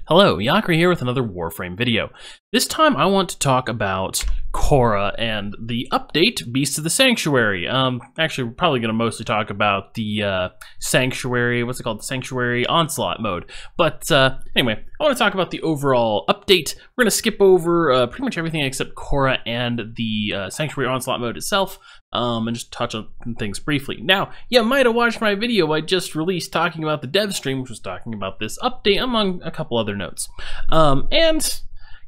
Hello, Yakri here with another Warframe video. This time I want to talk about Korra and the update, Beasts of the Sanctuary. Actually, we're probably going to mostly talk about the Sanctuary, what's it called? The Sanctuary Onslaught mode. But anyway, I want to talk about the overall update. We're going to skip over pretty much everything except Korra and the Sanctuary Onslaught mode itself. And just touch on things briefly. Now, you might have watched my video I just released talking about the dev stream, which was talking about this update, among a couple other notes. And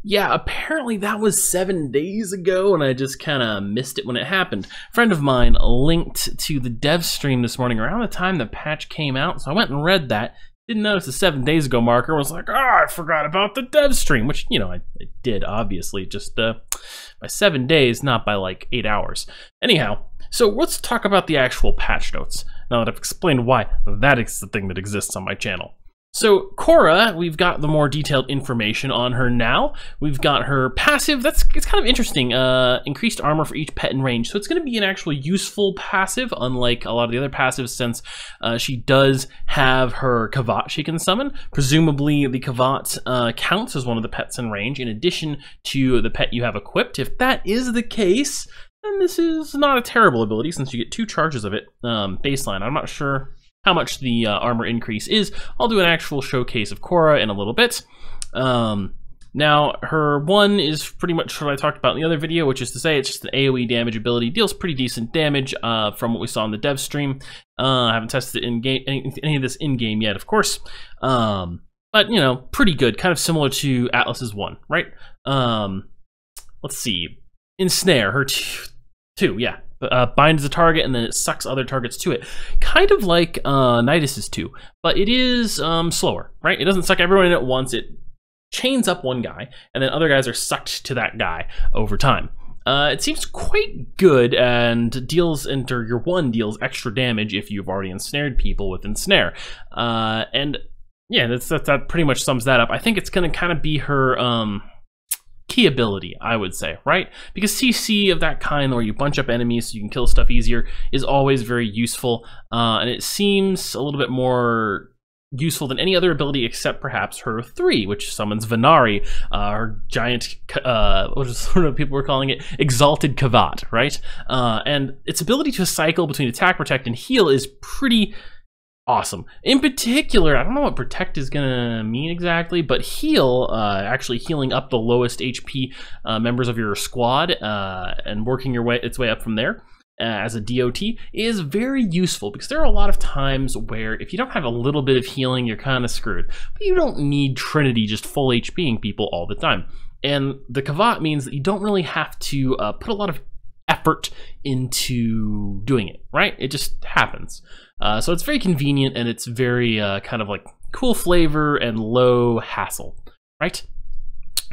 yeah, apparently that was 7 days ago, and I just kind of missed it when it happened. A friend of mine linked to the dev stream this morning around the time the patch came out, so I went and read that. Didn't notice the 7 days ago marker. Was like, I forgot about the dev stream, which, you know, I did, obviously, just by 7 days, not by like 8 hours. Anyhow, so let's talk about the actual patch notes, now that I've explained why that is the thing that exists on my channel. So Korra, we've got the more detailed information on her now. We've got her passive. It's kind of interesting. Increased armor for each pet in range. So it's going to be an actual useful passive, unlike a lot of the other passives, since she does have her Kavat she can summon. Presumably the Kavat counts as one of the pets in range, in addition to the pet you have equipped. If that is the case, then this is not a terrible ability, since you get 2 charges of it baseline. I'm not sure how much the armor increase is. I'll do an actual showcase of Korra in a little bit. Now, her 1 is pretty much what I talked about in the other video, which is to say it's just an AoE damage ability. Deals pretty decent damage from what we saw in the dev stream. I haven't tested it in game, any of this in-game yet, of course. But, you know, pretty good. Kind of similar to Atlas's 1, right? Let's see. Ensnare, her 2, yeah. Binds a target and then it sucks other targets to it. Kind of like Nidus's 2, but it is slower, right? It doesn't suck everyone in at once. It chains up one guy, and then other guys are sucked to that guy over time. It seems quite good, and your 1 deals extra damage if you've already ensnared people with Ensnare. And yeah, that pretty much sums that up. I think it's going to kind of be her key ability, I would say, right? Because CC of that kind, where you bunch up enemies so you can kill stuff easier, is always very useful, and it seems a little bit more useful than any other ability except perhaps her 3, which summons Venari, her giant, what is sort of people were calling it, exalted Kavat, right? And its ability to cycle between attack, protect, and heal is pretty awesome. In particular, I don't know what protect is gonna mean exactly, but heal, actually healing up the lowest HP members of your squad and working its way up from there as a DOT is very useful, because there are a lot of times where if you don't have a little bit of healing, you're kind of screwed. But you don't need Trinity just full HPing people all the time. And the Kavat means that you don't really have to put a lot of effort into doing it, right? It just happens. So it's very convenient, and it's very kind of like cool flavor and low hassle, right?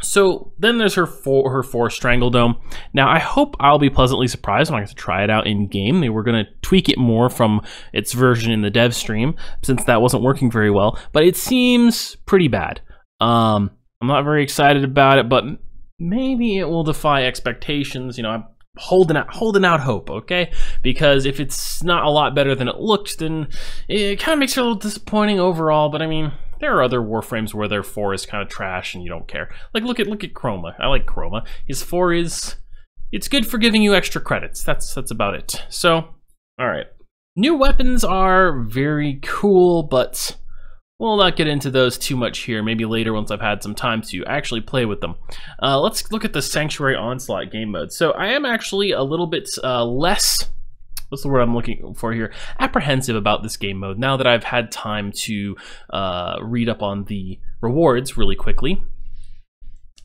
So then there's her 4 Strangle Dome. Now I hope I'll be pleasantly surprised when I get to try it out in game. They were going to tweak it more from its version in the dev stream, since that wasn't working very well, but it seems pretty bad. I'm not very excited about it, but maybe it will defy expectations. You know, I'm holding out hope, okay? Because if it's not a lot better than it looked, then it kind of makes it a little disappointing overall. But I mean, there are other Warframes where their 4 is kind of trash and you don't care. Like look at Chroma. I like Chroma. His 4 it's good for giving you extra credits. That's about it. So, all right. New weapons are very cool, but we'll not get into those too much here. Maybe later once I've had some time to actually play with them. Let's look at the Sanctuary Onslaught game mode. So I am actually a little bit less, what's the word I'm looking for here, apprehensive about this game mode now that I've had time to read up on the rewards really quickly.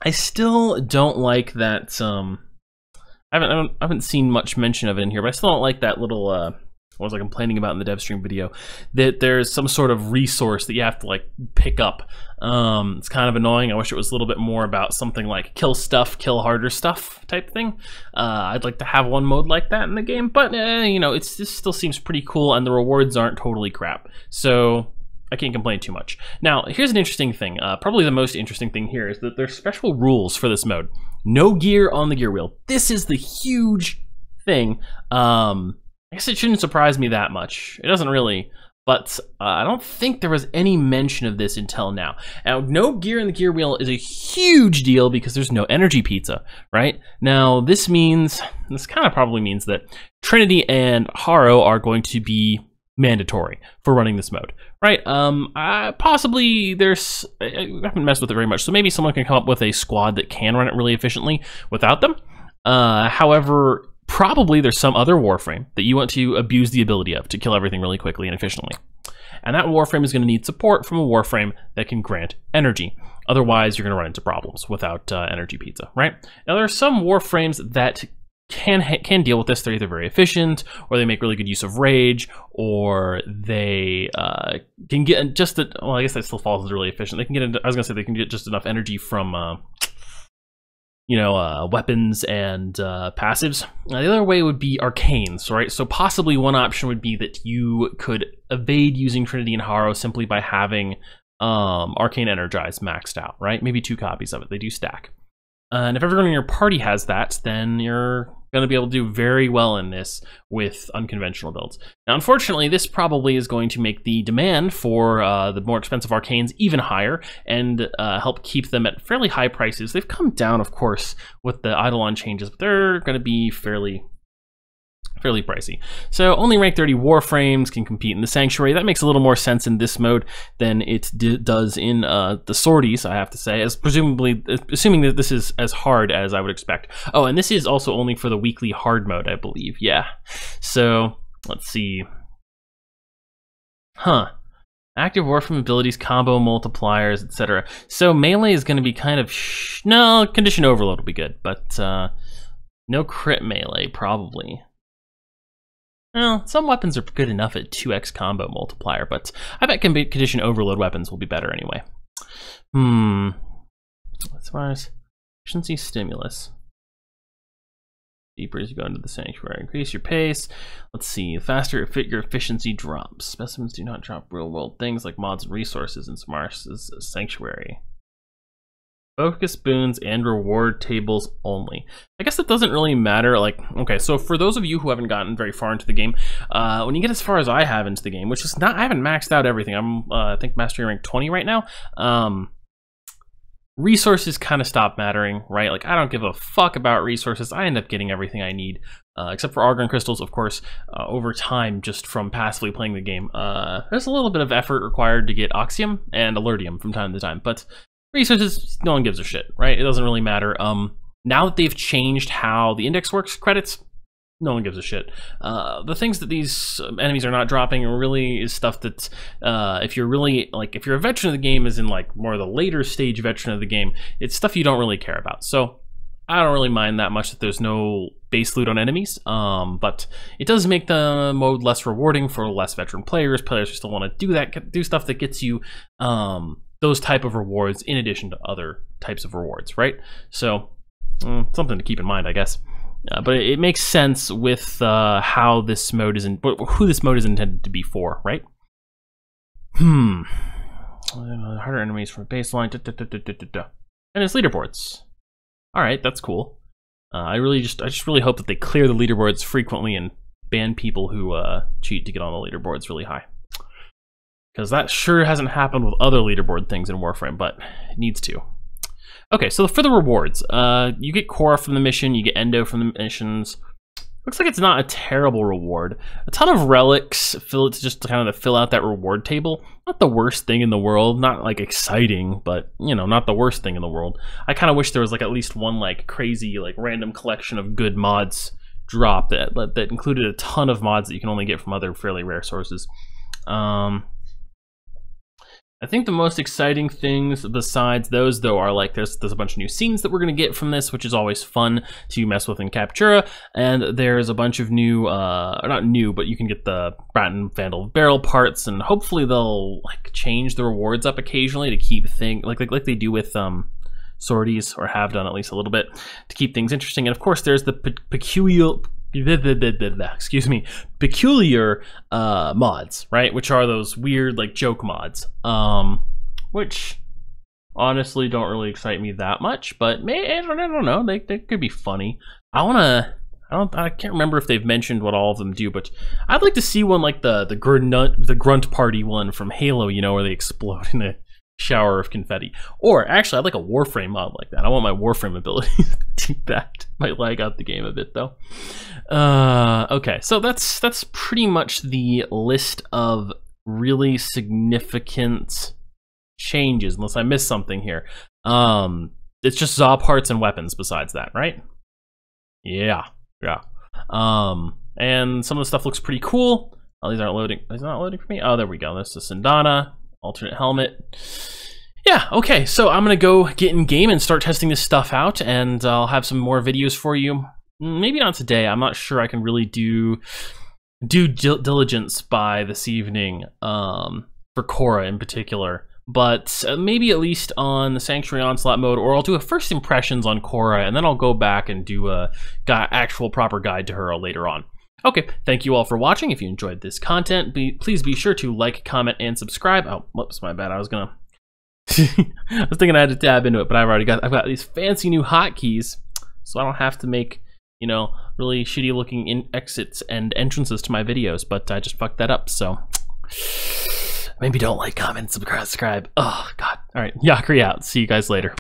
I still don't like that, I haven't seen much mention of it in here, but I still don't like that little what was I complaining about in the dev stream video, that there's some sort of resource that you have to like pick up. It's kind of annoying. I wish it was a little bit more about something like kill stuff, kill harder stuff type thing. I'd like to have one mode like that in the game, but you know, it still seems pretty cool, and the rewards aren't totally crap. So I can't complain too much. Now, here's an interesting thing. Probably the most interesting thing here is that there's special rules for this mode. No gear on the gear wheel. This is the huge thing. I guess it shouldn't surprise me that much. It doesn't really. but I don't think there was any mention of this until now. Now, no gear in the gear wheel is a huge deal because there's no energy pizza, right? Now, this kind of probably means that Trinity and Haro are going to be mandatory for running this mode, right? Possibly I haven't messed with it very much, so maybe someone can come up with a squad that can run it really efficiently without them. However, probably there's some other Warframe that you want to abuse the ability of to kill everything really quickly and efficiently. And that Warframe is going to need support from a Warframe that can grant energy. Otherwise, you're going to run into problems without energy pizza, right? Now, there are some Warframes that can deal with this. They're either very efficient, or they make really good use of rage, or they can get just well, I guess that still falls as really efficient. They can get, I was gonna say they can get just enough energy from weapons and passives. Now, the other way would be arcanes, right? So possibly one option would be that you could evade using Trinity and Haro simply by having Arcane Energize maxed out, right? Maybe 2 copies of it. They do stack. And if everyone in your party has that, then you're going to be able to do very well in this with unconventional builds. Now, unfortunately, this probably is going to make the demand for the more expensive arcanes even higher and help keep them at fairly high prices. They've come down, of course, with the Eidolon changes, but they're going to be fairly pricey. So only rank 30 Warframes can compete in the Sanctuary. That makes a little more sense in this mode than it does in the sorties, I have to say, assuming that this is as hard as I would expect. Oh, and this is also only for the weekly hard mode, I believe. Yeah. So let's see. Active Warframe abilities, combo multipliers, etc. So melee is going to be kind of no, Condition Overload will be good, but no crit melee probably. Well, some weapons are good enough at 2x combo multiplier, but I bet Condition Overload weapons will be better anyway. As far as efficiency stimulus. Deeper as you go into the Sanctuary. Increase your pace. Let's see. The faster your efficiency drops. Specimens do not drop real world things like mods and resources in Smar's Sanctuary. Focus boons and reward tables only. I guess that doesn't really matter. Like, okay, so for those of you who haven't gotten very far into the game, when you get as far as I have into the game, which is not, I haven't maxed out everything. I'm, I think mastery rank 20 right now. Resources kind of stop mattering, right? Like, I don't give a fuck about resources. I end up getting everything I need, except for Argon Crystals, of course, over time, just from passively playing the game. There's a little bit of effort required to get Oxium and Alertium from time to time, but resources, no one gives a shit, right? It doesn't really matter. Now that they've changed how the index works, credits, no one gives a shit. The things that these enemies are not dropping really is stuff that, if you're really, like, if you're a veteran of the game, as in, like, more of the later stage veteran of the game, it's stuff you don't really care about. So I don't really mind that much that there's no base loot on enemies, but it does make the mode less rewarding for less veteran players. Players who still want to do stuff that gets you, those type of rewards in addition to other types of rewards, right? So something to keep in mind, I guess. But it makes sense with how this mode is who this mode is intended to be for, right? Harder enemies from baseline, and it's leaderboards. All right, that's cool. I just really hope that they clear the leaderboards frequently and ban people who cheat to get on the leaderboards really high. Because that sure hasn't happened with other leaderboard things in Warframe, but it needs to. Okay, so for the rewards, you get Cora from the mission, you get Endo from the missions. Looks like it's not a terrible reward. A ton of relics, just to kind of fill out that reward table. Not the worst thing in the world, not like exciting, but you know, not the worst thing in the world. I kind of wish there was like at least one like crazy like random collection of good mods drop that included a ton of mods that you can only get from other fairly rare sources. I think the most exciting things besides those, though, are like there's a bunch of new scenes that we're going to get from this, which is always fun to mess with in Captura. And there's a bunch of new, not new, but you can get the Bratton Vandal barrel parts, and hopefully they'll like change the rewards up occasionally to keep things like they do with sorties, or have done at least a little bit, to keep things interesting. And of course, there's the peculiar mods, right, which are those weird like joke mods, which honestly don't really excite me that much, but I don't know, they could be funny. I I can't remember if they've mentioned what all of them do, but I'd like to see one like the grunt party one from Halo, you know, where they explode in a shower of confetti. Or actually, I'd like a Warframe mod like that. I want my Warframe ability to do that. Might lag out the game a bit though. Okay, so that's pretty much the list of really significant changes, unless I missed something here. It's just Zob parts and weapons besides that, right? Yeah. And some of the stuff looks pretty cool. Oh, these aren't loading. Is it not loading for me? Oh, there we go. That's the Sindana alternate helmet. Yeah, okay. So I'm gonna go get in game and start testing this stuff out, and I'll have some more videos for you. Maybe not today. I'm not sure I can really do due diligence by this evening for Korra in particular. But maybe at least on the Sanctuary Onslaught mode, or I'll do a first impressions on Korra, and then I'll go back and do a actual proper guide to her later on. Okay, thank you all for watching. If you enjoyed this content, please be sure to like, comment, and subscribe. Oh, whoops, my bad. I was gonna... I was thinking I had to tab into it, but I've got these fancy new hotkeys, so I don't have to make, you know, really shitty looking exits and entrances to my videos, but I just fucked that up, so... Maybe don't like, comment, subscribe. Oh, God. All right, Yakri out. See you guys later.